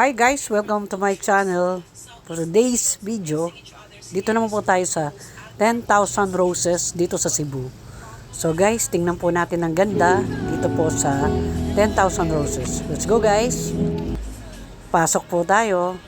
Hi guys, welcome to my channel. For today's video, dito naman po tayo sa 10,000 Roses dito sa Cebu. So guys, tingnan po natin ang ganda dito po sa 10,000 Roses. Let's go guys! Pasok po tayo.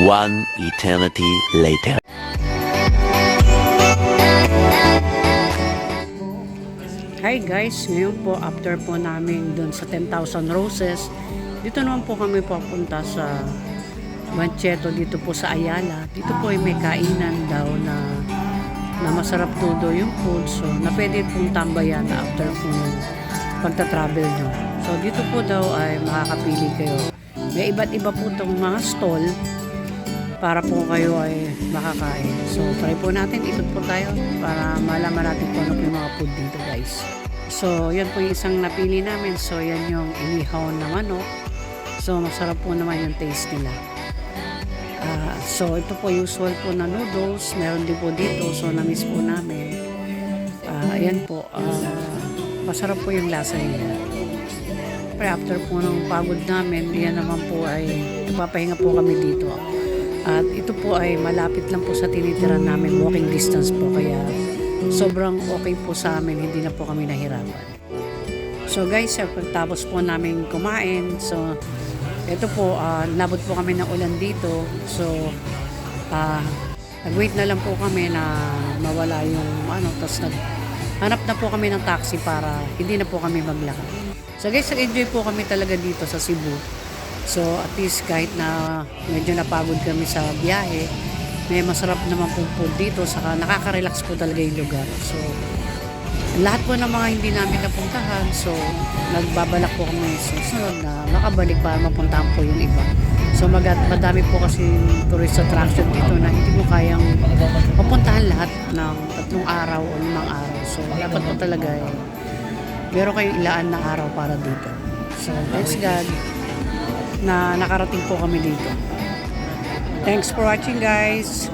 One eternity later. Hi guys, ngayon po after po namin dun sa 10,000 Roses, dito naman po kami papunta sa Mancheto dito po sa Ayala. Dito po ay may kainan daw na masarap todo yung food. So, na pwede pong tambayan after pong pagta-travel nyo. So, dito po daw ay makakapili kayo. May iba't iba po itong mga stall para po kayo ay makakain. So, try po natin. Ikot po tayo para malaman natin kung ano po yung mga food dito, guys. So, yan po yung isang napili namin. So, yan yung inihaw na manok. So, masarap po naman yung taste nila. So, ito po usual po na noodles. Meron din po dito. So, na-miss po namin. Ayan po. Masarap po yung lasa nila. Pero after po ng pagod namin, yan naman po ay nagpapahinga po kami dito. At ito po ay malapit lang po sa tinitiran namin, walking distance po, kaya sobrang okay po sa amin, hindi na po kami nahirapan. So guys, pagtapos po namin kumain, so ito po, nabot po kami ng ulan dito, so nag-wait na lang po kami na mawala yung tapos hanap na po kami ng taxi para hindi na po kami maglakad. So guys, nag-enjoy po kami talaga dito sa Cebu. So at least kahit na medyo napagod kami sa biyahe, may masarap naman po food dito, saka nakaka-relax po talaga yung lugar. So lahat po ng mga hindi namin napuntahan, so nagbabalak po kami sa sunod na makabalik para mapuntahan po yung iba. So madami po kasi tourist attraction dito na hindi mo kayang mapuntahan lahat ng 3 araw o 5 araw. So dapat po talaga meron kayong ilaan na araw para dito. So thanks God na nakarating po kami dito. Thanks for watching, guys.